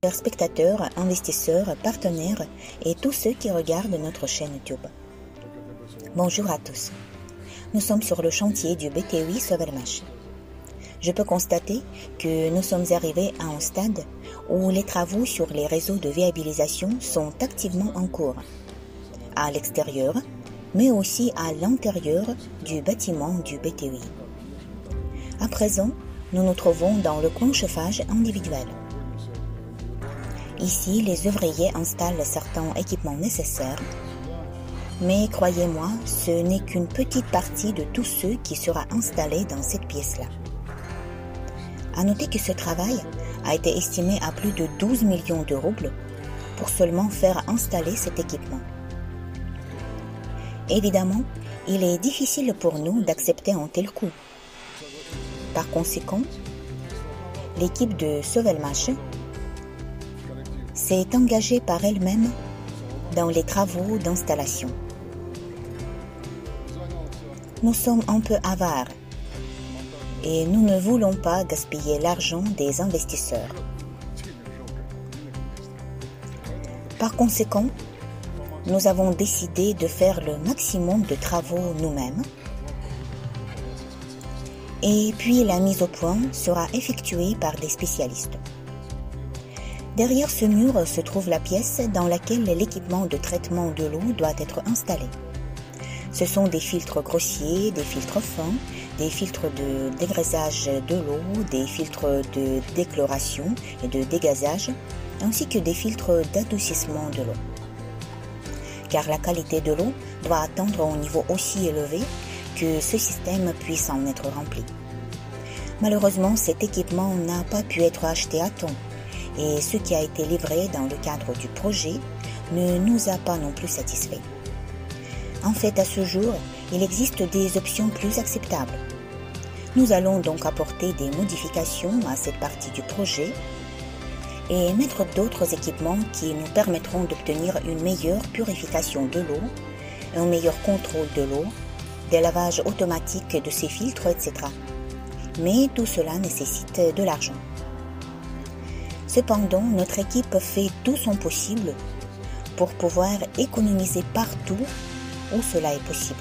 Chers spectateurs, investisseurs, partenaires et tous ceux qui regardent notre chaîne YouTube. Bonjour à tous. Nous sommes sur le chantier du BTUI Sovelmash. Je peux constater que nous sommes arrivés à un stade où les travaux sur les réseaux de viabilisation sont activement en cours, à l'extérieur, mais aussi à l'intérieur du bâtiment du BTUI. À présent, nous nous trouvons dans le coin chauffage individuel. Ici, les ouvriers installent certains équipements nécessaires, mais croyez-moi, ce n'est qu'une petite partie de tout ce qui sera installé dans cette pièce-là. À noter que ce travail a été estimé à plus de 12 millions de roubles pour seulement faire installer cet équipement. Évidemment, il est difficile pour nous d'accepter un tel coût. Par conséquent, l'équipe de Sovelmash s'est engagée par elle-même dans les travaux d'installation. Nous sommes un peu avares et nous ne voulons pas gaspiller l'argent des investisseurs. Par conséquent, nous avons décidé de faire le maximum de travaux nous-mêmes et puis la mise au point sera effectuée par des spécialistes. Derrière ce mur se trouve la pièce dans laquelle l'équipement de traitement de l'eau doit être installé. Ce sont des filtres grossiers, des filtres fins, des filtres de dégraissage de l'eau, des filtres de déchloration et de dégazage, ainsi que des filtres d'adoucissement de l'eau. Car la qualité de l'eau doit atteindre un niveau aussi élevé que ce système puisse en être rempli. Malheureusement, cet équipement n'a pas pu être acheté à temps. Et ce qui a été livré dans le cadre du projet ne nous a pas non plus satisfaits. En fait, à ce jour, il existe des options plus acceptables. Nous allons donc apporter des modifications à cette partie du projet et mettre d'autres équipements qui nous permettront d'obtenir une meilleure purification de l'eau, un meilleur contrôle de l'eau, des lavages automatiques de ces filtres, etc. Mais tout cela nécessite de l'argent. Cependant, notre équipe fait tout son possible pour pouvoir économiser partout où cela est possible.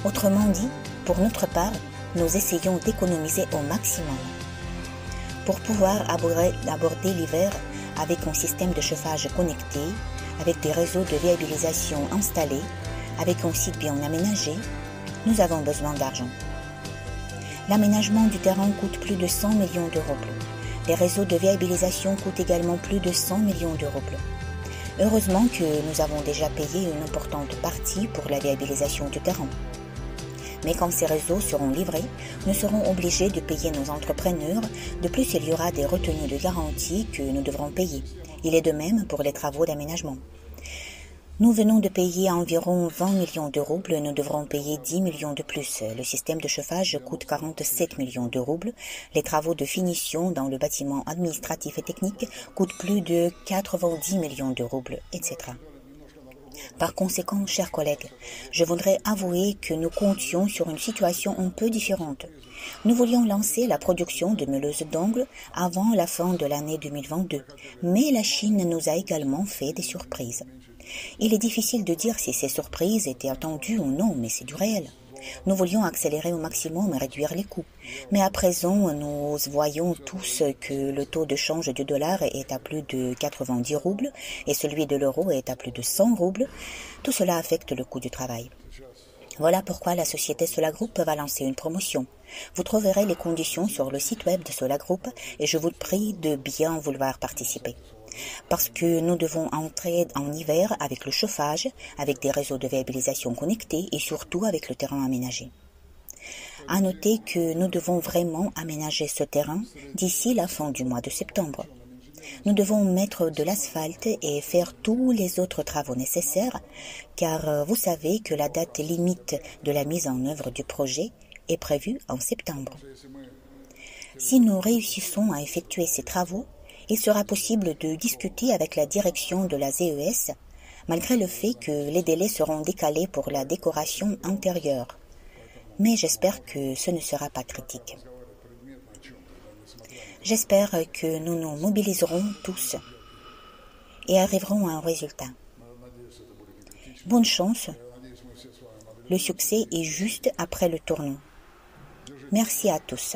Autrement dit, pour notre part, nous essayons d'économiser au maximum. Pour pouvoir aborder l'hiver avec un système de chauffage connecté, avec des réseaux de viabilisation installés, avec un site bien aménagé, nous avons besoin d'argent. L'aménagement du terrain coûte plus de 100 millions de roubles. Les réseaux de viabilisation coûtent également plus de 100 millions de roubles. Heureusement que nous avons déjà payé une importante partie pour la viabilisation du terrain. Mais quand ces réseaux seront livrés, nous serons obligés de payer nos entrepreneurs. De plus, il y aura des retenues de garantie que nous devrons payer. Il est de même pour les travaux d'aménagement. Nous venons de payer environ 20 millions de roubles, nous devrons payer 10 millions de plus. Le système de chauffage coûte 47 millions de roubles. Les travaux de finition dans le bâtiment administratif et technique coûtent plus de 90 millions de roubles, etc. Par conséquent, chers collègues, je voudrais avouer que nous comptions sur une situation un peu différente. Nous voulions lancer la production de meuleuses d'ongles avant la fin de l'année 2022, mais la Chine nous a également fait des surprises. Il est difficile de dire si ces surprises étaient attendues ou non, mais c'est du réel. Nous voulions accélérer au maximum et réduire les coûts. Mais à présent, nous voyons tous que le taux de change du dollar est à plus de 90 roubles et celui de l'euro est à plus de 100 roubles. Tout cela affecte le coût du travail. Voilà pourquoi la société Solagroup va lancer une promotion. Vous trouverez les conditions sur le site web de Solagroup et je vous prie de bien vouloir participer. Parce que nous devons entrer en hiver avec le chauffage, avec des réseaux de viabilisation connectés et surtout avec le terrain aménagé. À noter que nous devons vraiment aménager ce terrain d'ici la fin du mois de septembre. Nous devons mettre de l'asphalte et faire tous les autres travaux nécessaires, car vous savez que la date limite de la mise en œuvre du projet est prévue en septembre. Si nous réussissons à effectuer ces travaux, il sera possible de discuter avec la direction de la ZES, malgré le fait que les délais seront décalés pour la décoration intérieure. Mais j'espère que ce ne sera pas critique. J'espère que nous nous mobiliserons tous et arriverons à un résultat. Bonne chance. Le succès est juste après le tournant. Merci à tous.